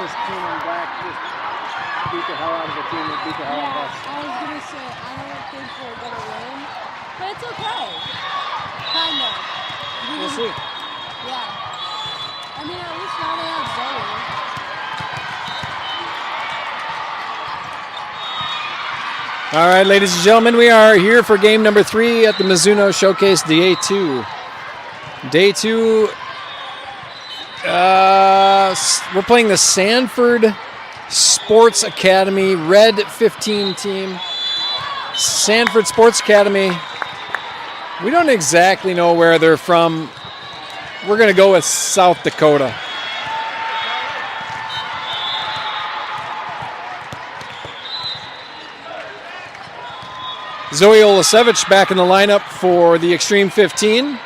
this team on back just beat the hell out of the team that beat the hell out of us. I was going to say, I don't think we're going to win, but it's okay. Kind of. We'll see. Yeah. I mean, at least now they have Zoe. All right, ladies and gentlemen, we are here for game number 3 at the Mizuno Showcase Day 2. Day 2, we're playing the Sanford Sports Academy Red 15 team. Sanford Sports Academy, we don't exactly know where they're from. We're going to go with South Dakota. Zoe Olasevich back in the lineup for the Xtreme 15.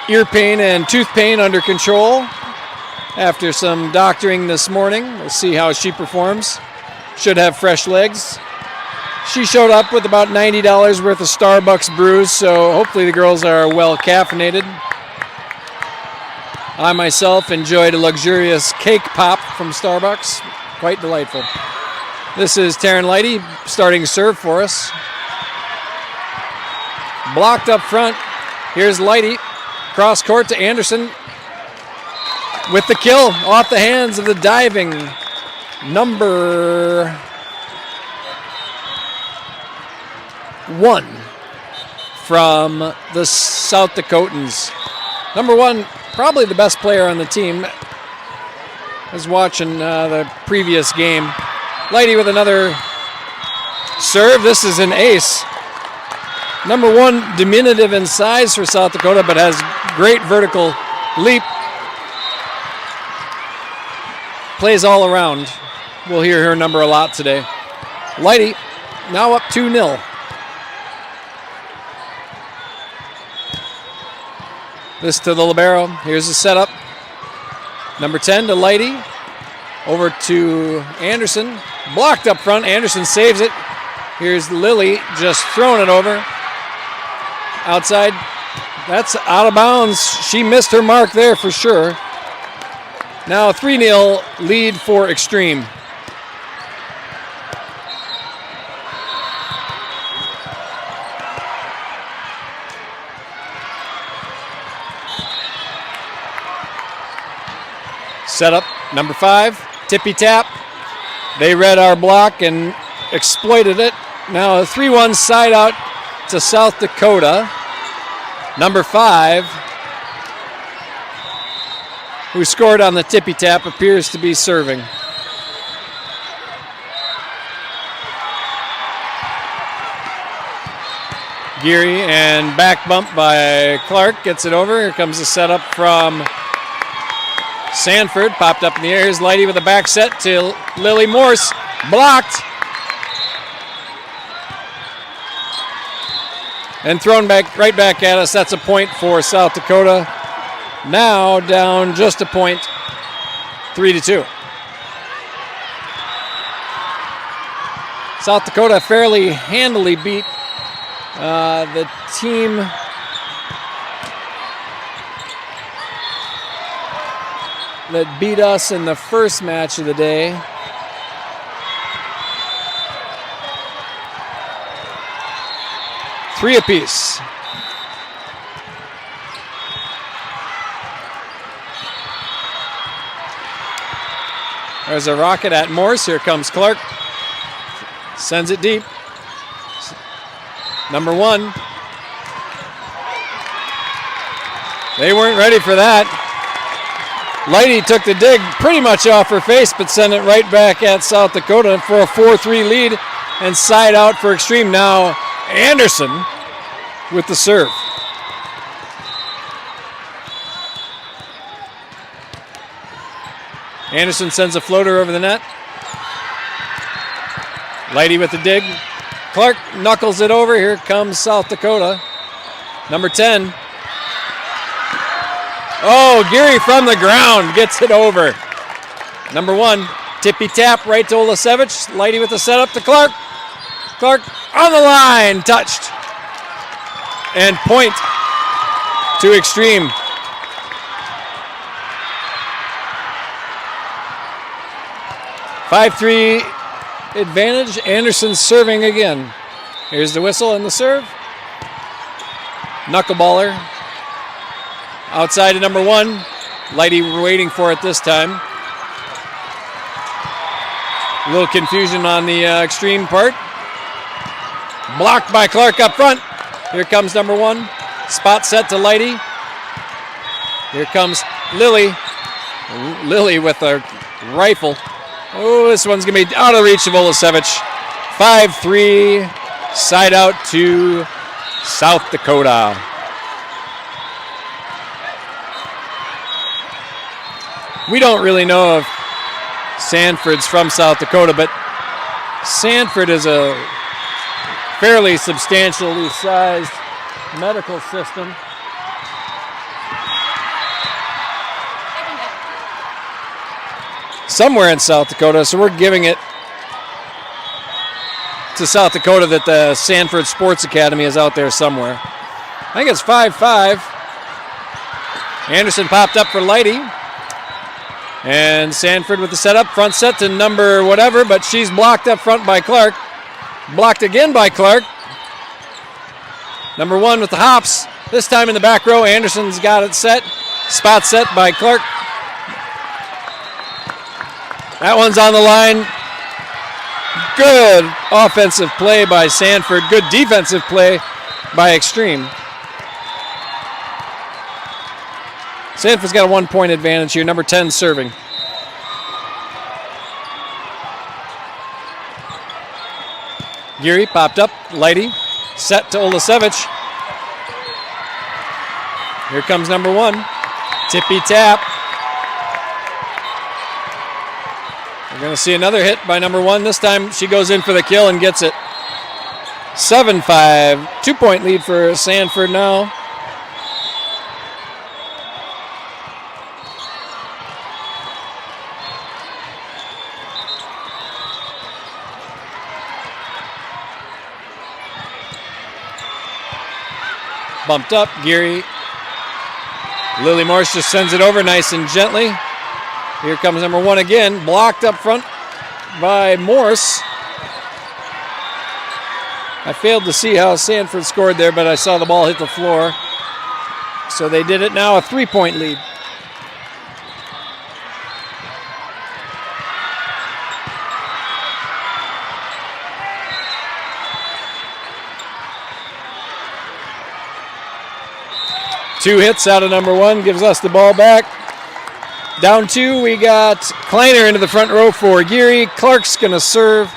Ear pain and tooth pain under control after some doctoring this morning. We'll see how she performs. Should have fresh legs. She showed up with about $90 worth of Starbucks brews, so hopefully the girls are well caffeinated. I myself enjoyed a luxurious cake pop from Starbucks. Quite delightful. This is Taryn Lighty starting serve for us. Blocked up front. Here's Lighty. Cross court to Anderson. With the kill off the hands of the diving number 1 from the South Dakotans. Number 1, probably the best player on the team. I was watching the previous game. Lighty with another serve. This is an ace. Number 1, diminutive in size for South Dakota, but has great vertical leap. Plays all around. We'll hear her number a lot today. Lighty now up 2-0. This to the libero. Here's the setup. Number 10 to Lighty. Over to Anderson. Blocked up front. Anderson saves it. Here's Lily just throwing it over. Outside. That's out of bounds. She missed her mark there for sure. Now a 3-0 lead for Xtreme. Setup number 5. Tippy tap. They read our block and exploited it. Now a 3-1 side out to South Dakota. Number 5, who scored on the tippy tap, appears to be serving. Geary and back bump by Clark gets it over. Here comes the setup from Sanford. Popped up in the air. Here's Lighty with a back set to Lily Morse. Blocked. And thrown back right back at us. That's a point for South Dakota. Now down just a point, 3-2. South Dakota fairly handily beat the team that beat us in the first match of the day. Three apiece. There's a rocket at Morse. Here comes Clark. Sends it deep. Number 1. They weren't ready for that. Lighty took the dig pretty much off her face, but sent it right back at South Dakota for a 4-3 lead and side out for Xtreme. Now Anderson with the serve. Anderson sends a floater over the net. Lighty with the dig. Clark knuckles it over. Here comes South Dakota. Number 10. Oh, Geary from the ground gets it over. Number 1, tippy tap right to Olasevich. Lighty with the setup to Clark. Clark on the line, touched. And point to Xtreme. 5-3 advantage. Anderson serving again. Here's the whistle and the serve. Knuckleballer. Outside to number 1. Lighty waiting for it this time. A little confusion on the Xtreme part. Blocked by Clark up front. Here comes number 1. Spot set to Lighty. Here comes Lily. Lily with a rifle. Oh, this one's going to be out of reach of Olasevich. 5-3. Side out to South Dakota. We don't really know if Sanford's from South Dakota, but Sanford is a fairly substantially sized medical system. Somewhere in South Dakota, so we're giving it to South Dakota that the Sanford Sports Academy is out there somewhere. I think it's 5-5. Anderson popped up for Lighty. And Sanford with the setup, front set to number whatever, but she's blocked up front by Clark. Blocked again by Clark. Number 1 with the hops. This time in the back row, Anderson's got it set. Spot set by Clark. That one's on the line. Good offensive play by Sanford. Good defensive play by Xtreme. Sanford's got a 1-point advantage here. Number 10 serving. Geary popped up. Lighty set to Olasevich. Here comes number 1. Tippy tap. We're going to see another hit by number 1. This time she goes in for the kill and gets it. 7-5. 2-point lead for Sanford now. Bumped up, Geary. Lily Morse just sends it over nice and gently. Here comes number 1 again, blocked up front by Morse. I failed to see how Sanford scored there, but I saw the ball hit the floor. So they did it now, a 3-point lead. Two hits out of number 1 gives us the ball back. Down 2, we got Kleiner into the front row for Geary. Clark's going to serve.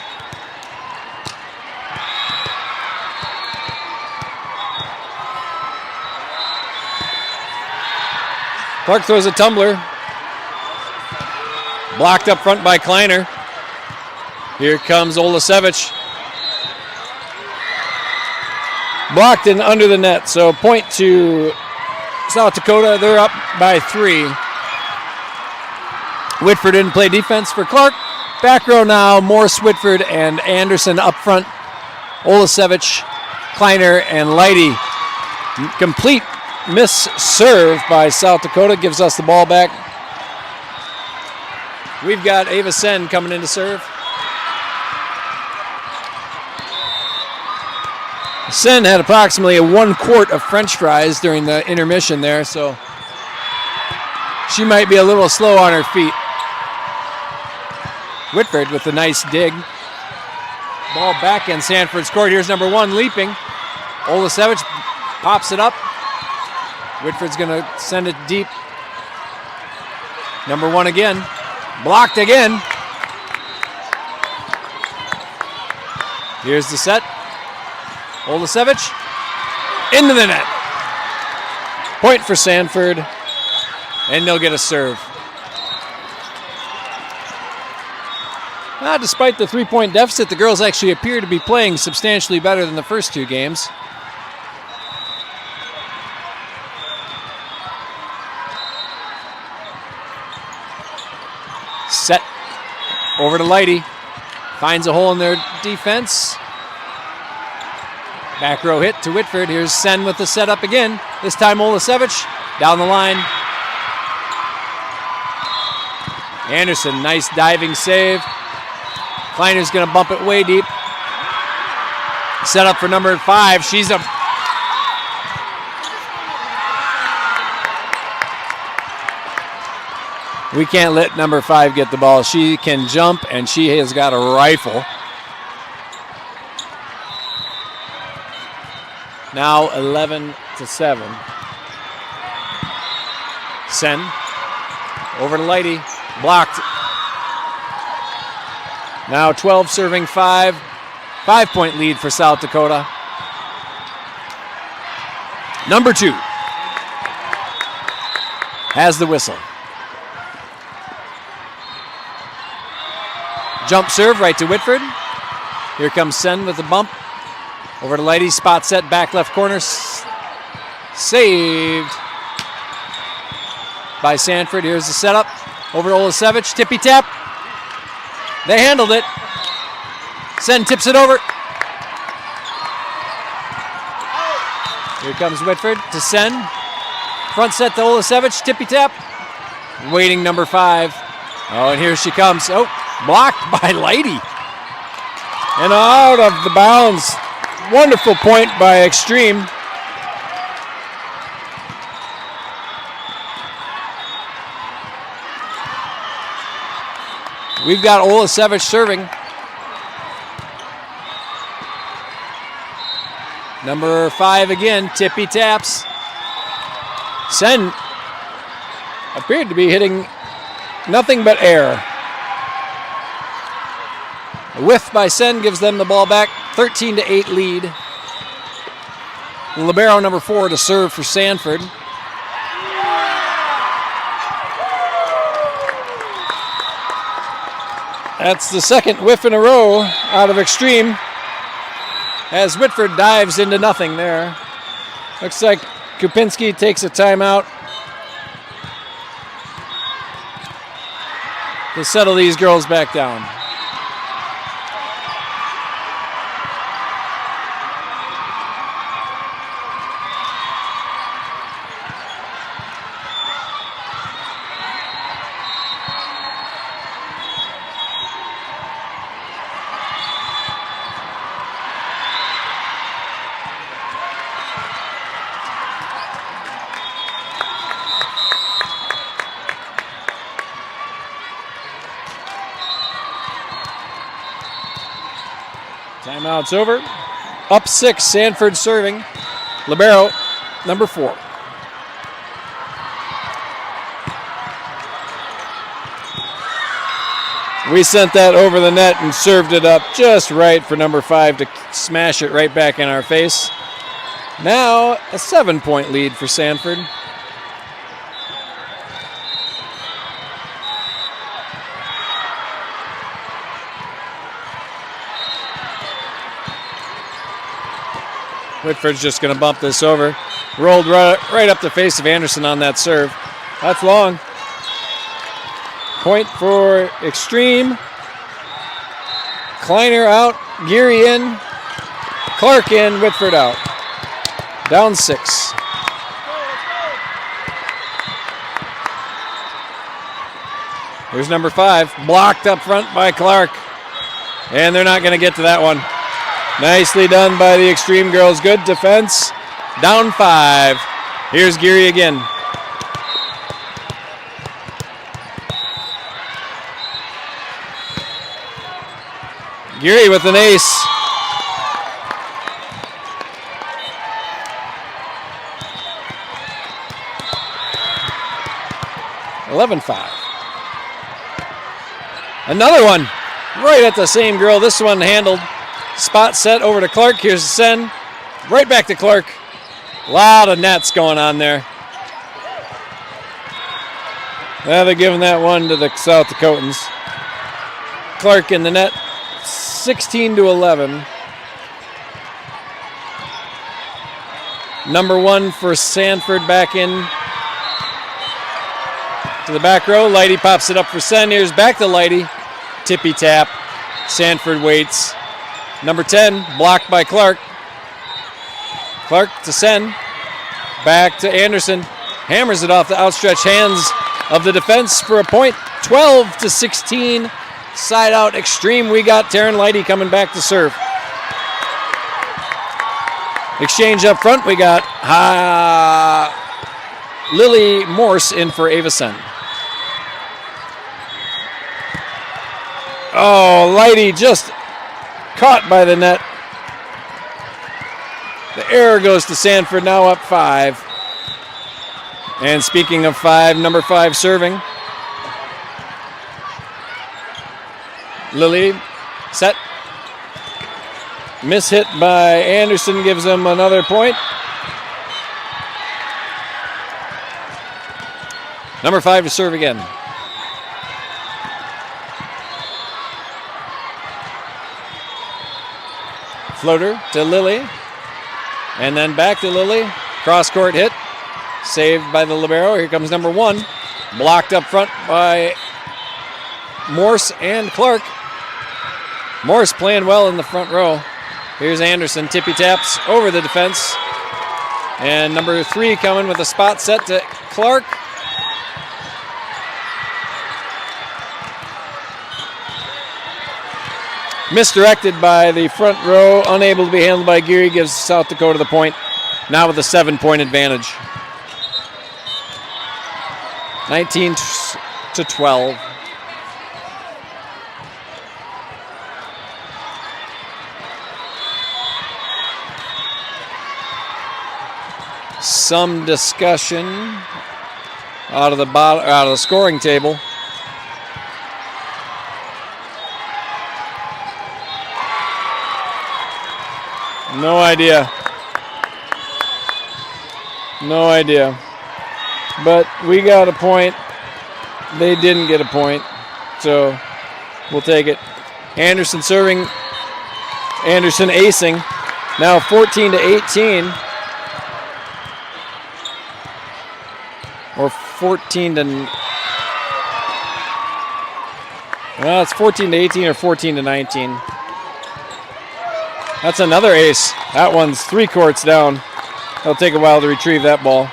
Clark throws a tumbler. Blocked up front by Kleiner. Here comes Olasevich. Blocked and under the net, so point to South Dakota. They're up by 3. Whitford didn't play defense for Clark. Back row now, Morse, Whitford, and Anderson up front. Olasevich, Kleiner, and Lighty. Complete miss serve by South Dakota gives us the ball back. We've got Ava Sen coming in to serve. Sen had approximately 1 quart of French fries during the intermission there, so she might be a little slow on her feet. Whitford with a nice dig. Ball back in Sanford's court. Here's number 1 leaping. Olasevich pops it up. Whitford's going to send it deep. Number 1 again. Blocked again. Here's the set. Olasevich into the net. Point for Sanford, and they'll get a serve. Despite the 3-point deficit, the girls actually appear to be playing substantially better than the first 2 games. Set over to Lighty. Finds a hole in their defense. Back row hit to Whitford. Here's Sen with the setup again. This time Olasevich down the line. Anderson, nice diving save. Kleiner's going to bump it way deep. Set up for number 5. She's a... We can't let number 5 get the ball. She can jump, and she has got a rifle. Now 11-7. Sen over to Lighty. Blocked. Now 12 serving 5. 5-point lead for South Dakota. Number 2 has the whistle. Jump serve right to Whitford. Here comes Sen with the bump. Over to Lighty, spot set, back left corner. Saved by Sanford. Here's the setup. Over to Olasevich, tippy tap. They handled it. Sen tips it over. Here comes Whitford to Sen. Front set to Olasevich, tippy tap. Waiting number 5. Oh, and here she comes. Oh, blocked by Lighty. And out of the bounds. Wonderful point by Xtreme. We've got Olasevich serving. Number 5 again, tippy taps. Sen appeared to be hitting nothing but air. A whiff by Sen gives them the ball back. 13-8 lead. Libero number 4 to serve for Sanford. That's the second whiff in a row out of Xtreme as Whitford dives into nothing there. Looks like Kupinski takes a timeout to settle these girls back down. Timeout's over. Up 6, Sanford serving. Libero, number 4. We sent that over the net and served it up just right for number 5 to smash it right back in our face. Now a 7-point lead for Sanford. Whitford's just going to bump this over. Rolled right up the face of Anderson on that serve. That's long. Point for Xtreme. Kleiner out. Geary in. Clark in. Whitford out. Down 6. Here's number 5. Blocked up front by Clark. And they're not going to get to that one. Nicely done by the Xtreme girls. Good defense. Down 5. Here's Geary again. Geary with an ace. (11-5). Another one. Right at the same girl. This one handled. Spot set over to Clark. Here's Sen. Right back to Clark. A lot of nets going on there. Now they're giving that one to the South Dakotans. Clark in the net. 16-11. Number 1 for Sanford back in to the back row. Lighty pops it up for Sen. Here's back to Lighty. Tippy tap. Sanford waits. Number 10, blocked by Clark. Clark to Sen. Back to Anderson. Hammers it off the outstretched hands of the defense for a point. 12-16. side out extreme. We got Taryn Lighty coming back to serve. Exchange up front. We got Lily Morse in for Avison. Oh, Lighty just caught by the net. The error goes to Sanford, now up 5. And speaking of 5, number 5 serving. Lily, set. Miss hit by Anderson gives them another point. Number 5 to serve again. Floater to Lily. And then back to Lily. Cross court hit. Saved by the libero. Here comes number 1. Blocked up front by Morse and Clark. Morse playing well in the front row. Here's Anderson. Tippy taps over the defense. And number 3 coming with a spot set to Clark. Misdirected by the front row. Unable to be handled by Geary. Gives South Dakota the point. Now with a 7-point advantage. 19-12. Some discussion out of the scoring table. No idea. No idea. But we got a point. They didn't get a point. So we'll take it. Anderson serving. Anderson acing. Now 14-18. Or 14 to... Well, it's 14-18 or 14-19. That's another ace. That one's 3 courts down. It'll take a while to retrieve that ball.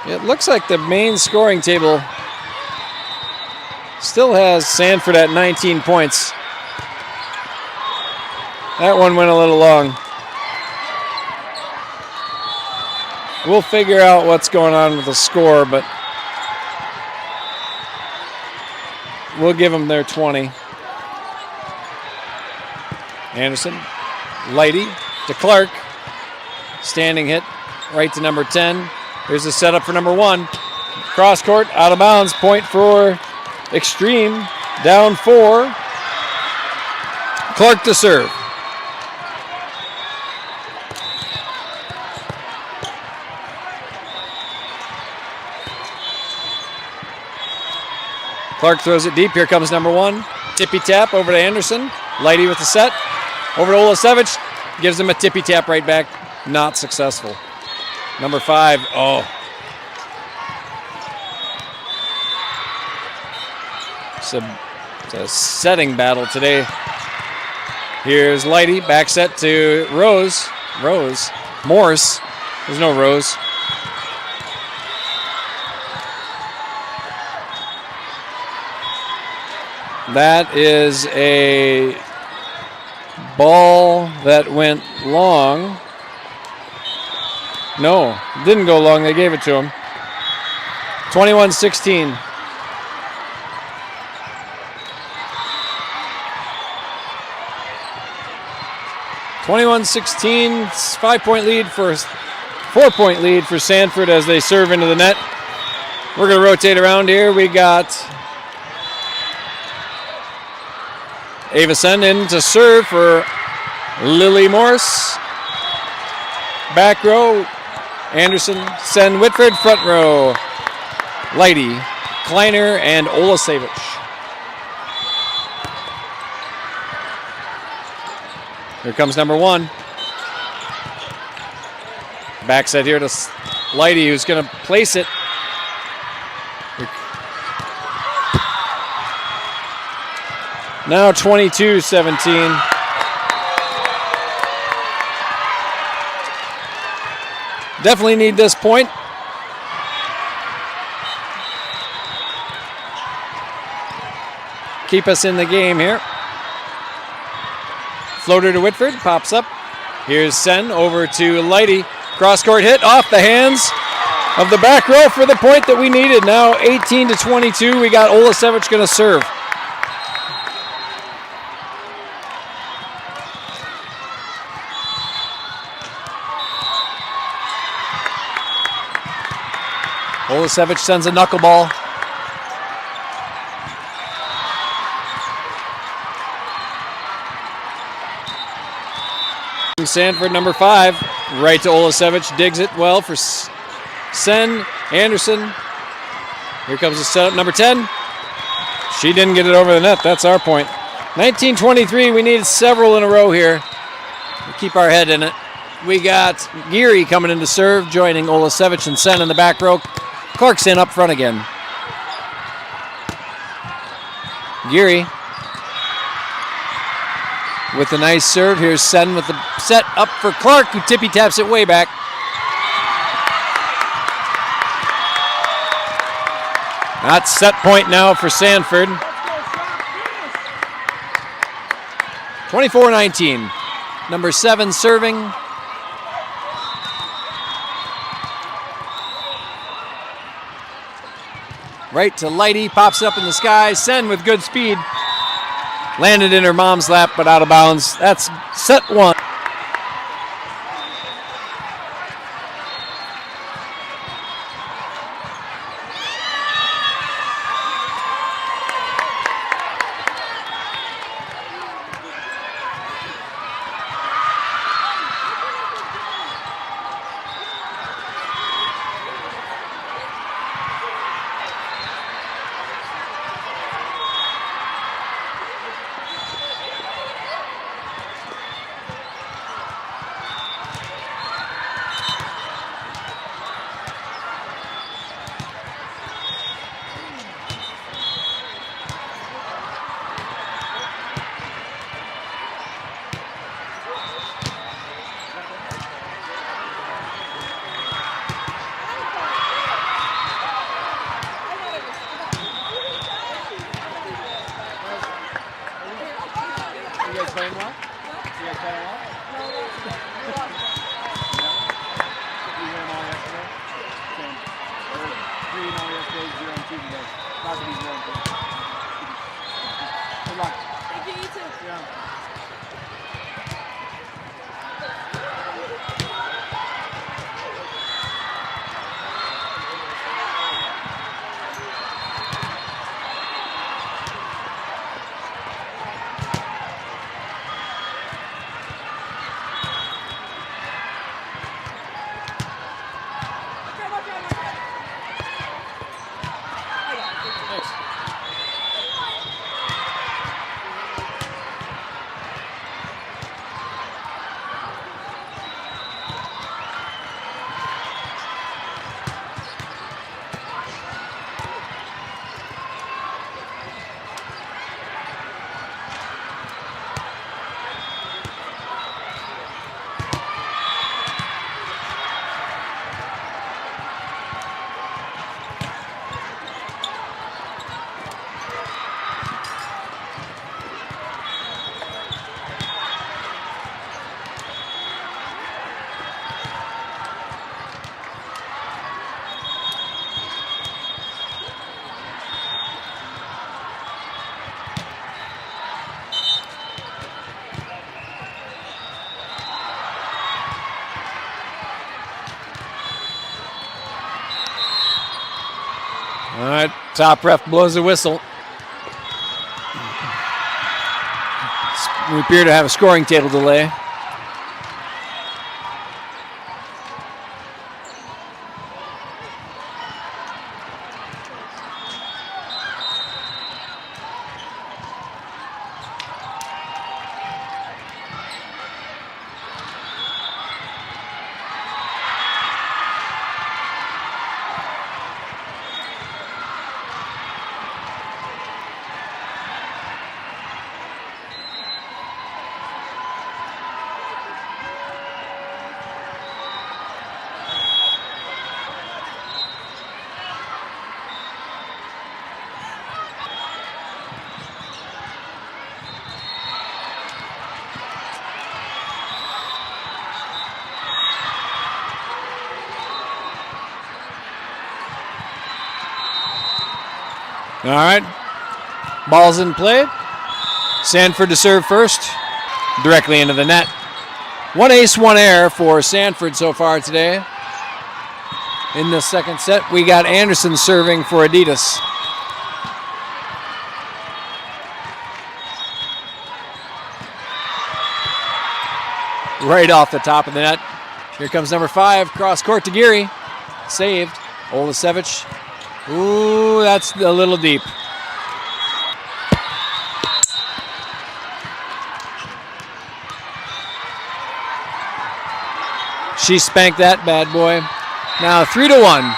It looks like the main scoring table still has Sanford at 19 points. That one went a little long. We'll figure out what's going on with the score, but we'll give them their 20. Anderson, Lighty to Clark. Standing hit right to number 10. Here's the setup for number 1. Cross court, out of bounds. Point for Xtreme. Down 4. Clark to serve. Clark throws it deep. Here comes number 1. Tippy tap over to Anderson. Lighty with the set. Over to Olasevich. Gives him a tippy tap right back. Not successful. Number 5. Oh. It's a setting battle today. Here's Lighty. Back set to Rose. Morse. There's no Rose. That is a ball that went long. No, didn't go long. They gave it to him. 21-16. It's 5-point lead for 4-point lead for Sanford as they serve into the net. We're going to rotate around here. We got Avison in to serve for Lily Morse. Back row, Anderson, Sen Whitford. Front row, Lighty, Kleiner, and Olasevich. Here comes number 1. Back set here to Lighty, who's going to place it. Now 22-17. Definitely need this point. Keep us in the game here. Floater to Whitford, pops up. Here's Sen over to Lighty. Cross-court hit off the hands of the back row for the point that we needed. Now 18-22. We got Olasevich going to serve. Olasevich sends a knuckleball. Sanford, number 5, right to Olasevich, digs it well for Sen. Anderson. Here comes the setup, number 10. She didn't get it over the net. That's our point. 19-23. We need several in a row here. We'll keep our head in it. We got Geary coming in to serve, joining Olasevich and Sen in the back row. Clark's in up front again. Geary with a nice serve. Here's Sen with the set up for Clark, who tippy taps it way back. That's set point now for Sanford. 24-19. Number 7 serving. Right to Lighty, pops up in the sky. Sen with good speed. Landed in her mom's lap, but out of bounds. That's set 1. All right, top ref blows the whistle. We appear to have a scoring table delay. All right. Ball's in play. Sanford to serve first. Directly into the net. 1 ace, 1 error for Sanford so far today. In the second set, we got Anderson serving for Adidas. Right off the top of the net. Here comes number 5, cross court to Geary. Saved. Olasevich. Ooh, that's a little deep. She spanked that bad boy. Now 3-1.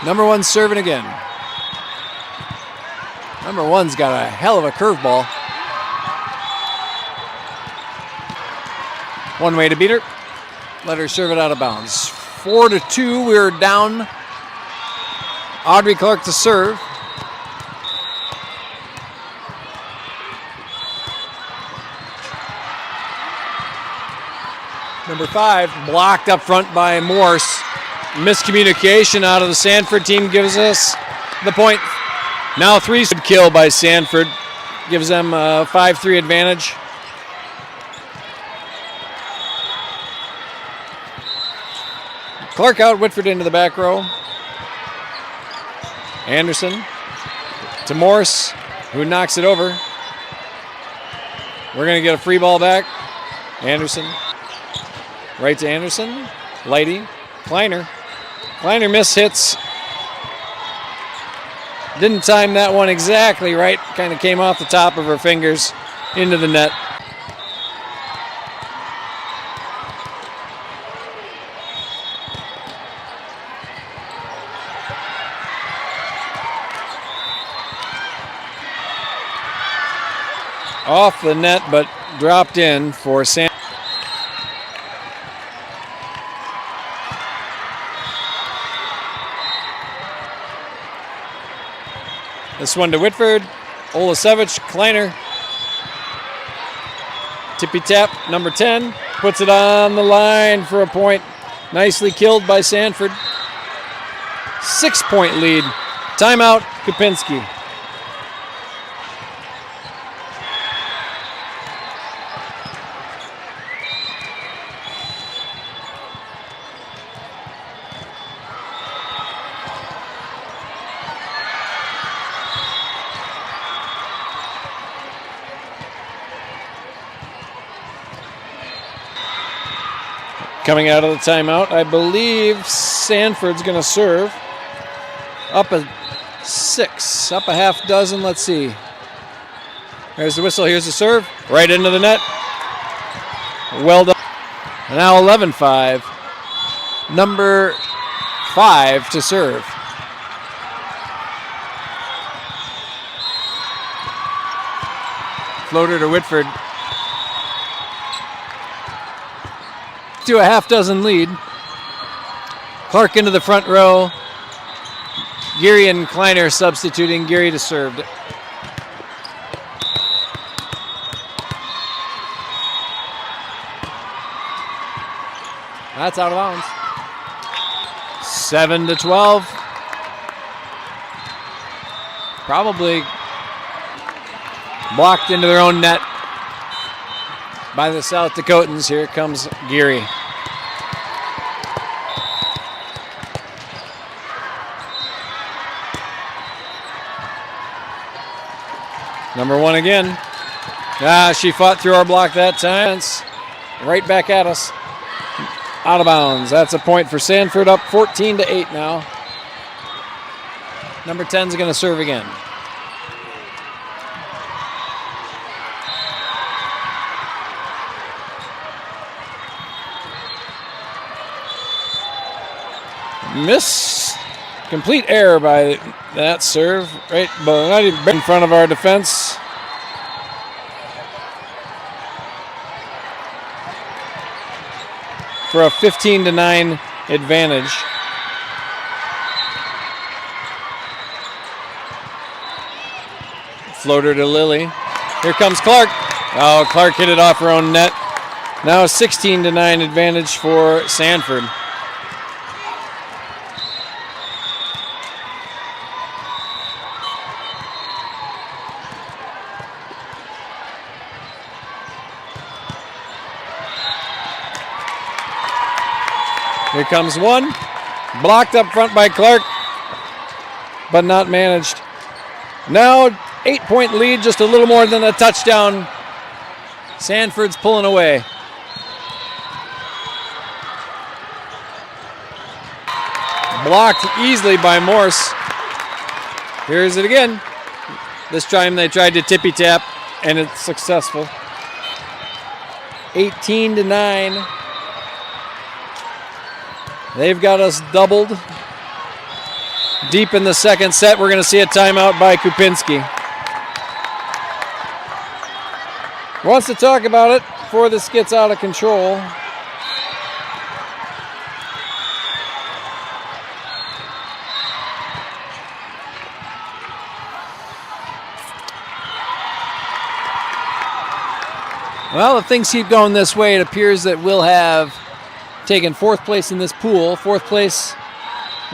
Number 1 serving again. Number 1's got a hell of a curveball. One way to beat her. Let her serve it out of bounds. 4-2. We're down. Audrey Clark to serve. Number 5 blocked up front by Morse. Miscommunication out of the Sanford team gives us the point. Now 3 kill by Sanford. Gives them a 5-3 advantage. Clark out, Whitford into the back row. Anderson to Morse, who knocks it over. We're going to get a free ball back. Anderson. Right to Anderson. Lighty. Kleiner. Kleiner mishits. Didn't time that one exactly right. Kind of came off the top of her fingers into the net. Off the net, but dropped in for Sam. This one to Whitford. Olasevich, Kleiner. Tippy tap, number 10. Puts it on the line for a point. Nicely killed by Sanford. 6-point lead. Timeout, Kupinski. Coming out of the timeout, I believe Sanford's going to serve. Up a 6, up a half dozen. Let's see. There's the whistle. Here's the serve. Right into the net. Well done. And now 11-5. Number 5 to serve. Floater to Whitford. To a half dozen lead. Clark into the front row. Geary and Kleiner substituting. Geary to serve. That's out of bounds. 7-12. Probably blocked into their own net by the South Dakotans. Here comes Geary. Number 1 again. She fought through our block that time. Right back at us. Out of bounds. That's a point for Sanford, up 14-8 now. Number 10's going to serve again. Miss, complete error by that serve, right, but not even in front of our defense. For a 15-9 advantage. Floater to Lilly. Here comes Clark. Oh, Clark hit it off her own net. Now a 16-9 advantage for Sanford. Here comes one. Blocked up front by Clark, but not managed. Now 8-point lead, just a little more than a touchdown. Sanford's pulling away. Blocked easily by Morse. Here's it again. This time they tried to tippy tap, and it's successful. 18-9. They've got us doubled. Deep in the second set, we're going to see a timeout by Kupinski. Wants to talk about it before this gets out of control. Well, if things keep going this way, it appears that we'll have taken fourth place in this pool. Fourth place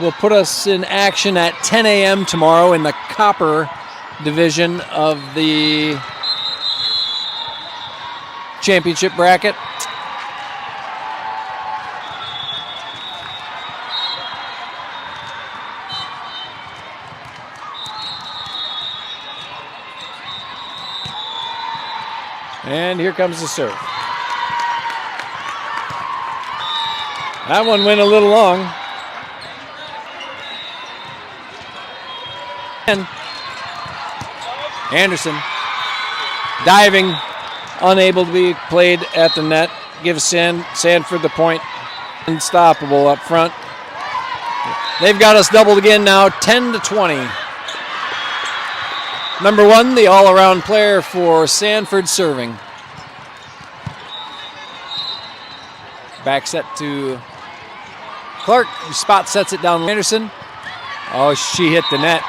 will put us in action at 10 a.m. tomorrow in the copper division of the championship bracket. And here comes the serve. That one went a little long. And Anderson diving, unable to be played at the net. Gives Sanford the point. Unstoppable up front. They've got us doubled again now, 10-20. Number one, the all-around player for Sanford serving. Back set to Clark, who spot sets it down Anderson. Oh, she hit the net.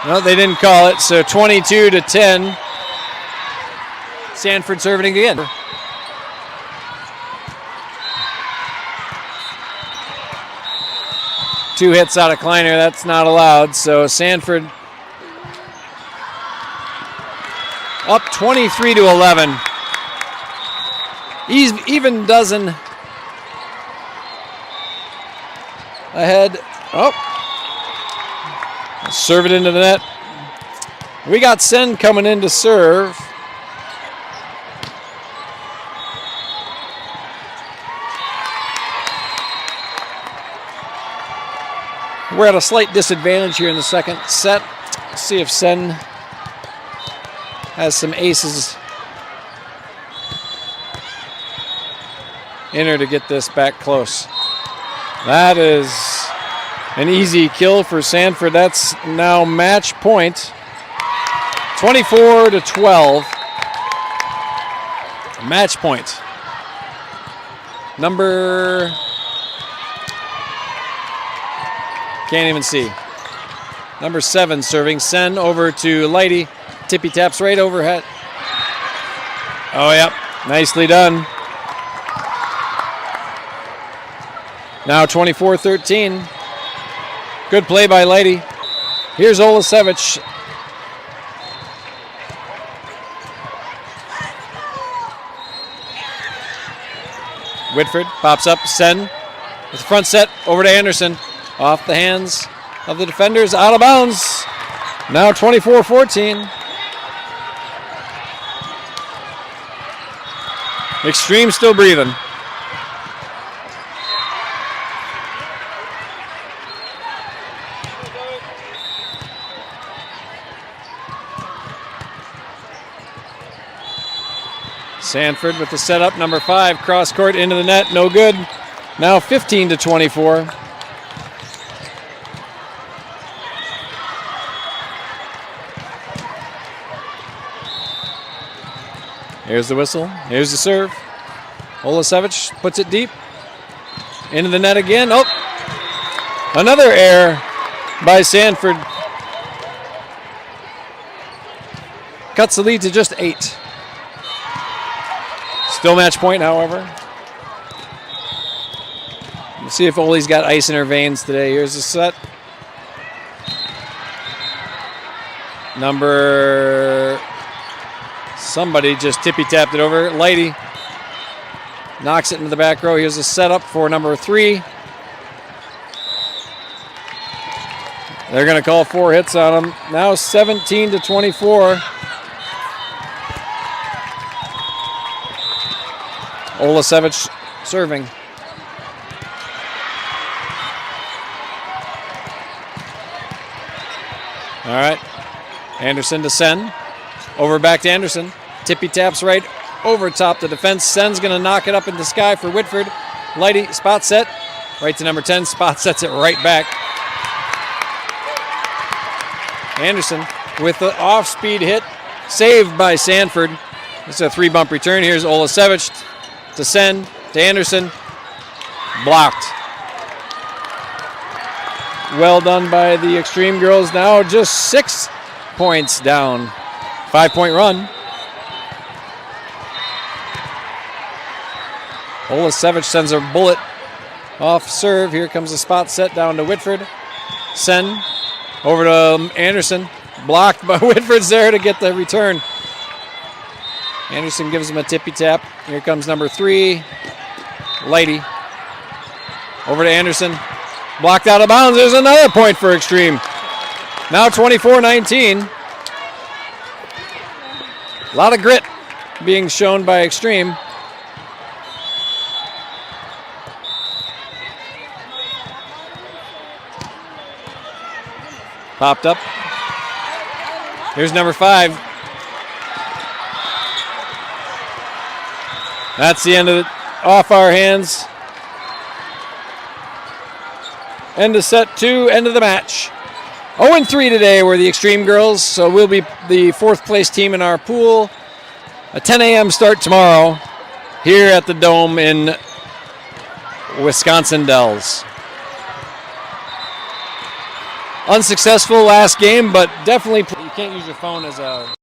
No, they didn't call it, so 22-10. Sanford serving again. Two hits out of Kleiner, that's not allowed, so Sanford up 23-11. Even dozen ahead. Oh, serve it into the net. We got Sen coming in to serve. We're at a slight disadvantage here in the second set. Let's see if Sen has some aces in her to get this back close. That is an easy kill for Sanford. That's now match point. 24-12. Match point. Number... Can't even see. Number 7 serving. Sen over to Lighty. Tippy taps right overhead. Oh, yep. Nicely done. Now 24-13. Good play by Lighty. Here's Olasevich. Whitford pops up. Sen with the front set over to Anderson. Off the hands of the defenders, out of bounds. Now 24-14. Xtreme still breathing. Sanford with the setup, number 5, cross court into the net, no good. Now 15-24. Here's the whistle. Here's the serve. Olasevich puts it deep. Into the net again. Oh! Another error by Sanford. Cuts the lead to just 8. Still match point, however. We'll see if Oli's got ice in her veins today. Here's the set. Somebody just tippy-tapped it over. Lighty knocks it into the back row. Here's a setup for number 3. They're going to call 4 hits on him. Now 17-24. Olasevich serving. All right. Anderson to Sen. Over back to Anderson. Tippy taps right over top the defense. Sen's going to knock it up in the sky for Whitford. Lighty, spot set. Right to number 10. Spot sets it right back. Anderson with the off-speed hit. Saved by Sanford. This is a 3-bump return. Here's Olasevich to Sen to Anderson. Blocked. Well done by the Xtreme girls. Now just 6 points down. 5-point run. Olasevich sends a bullet off serve. Here comes the spot set down to Whitford. Sen over to Anderson. Blocked by Whitford's there to get the return. Anderson gives him a tippy tap. Here comes number 3. Lighty. Over to Anderson. Blocked out of bounds. There's another point for Xtreme. Now 24-19. A lot of grit being shown by Xtreme. Popped up. Here's number 5. That's the end of it. Off our hands. End of set 2, end of the match. 0-3 today were the Xtreme girls, so we'll be the 4th place team in our pool. A 10 a.m. start tomorrow here at the Dome in Wisconsin Dells. Unsuccessful last game, but definitely. You can't use your phone as a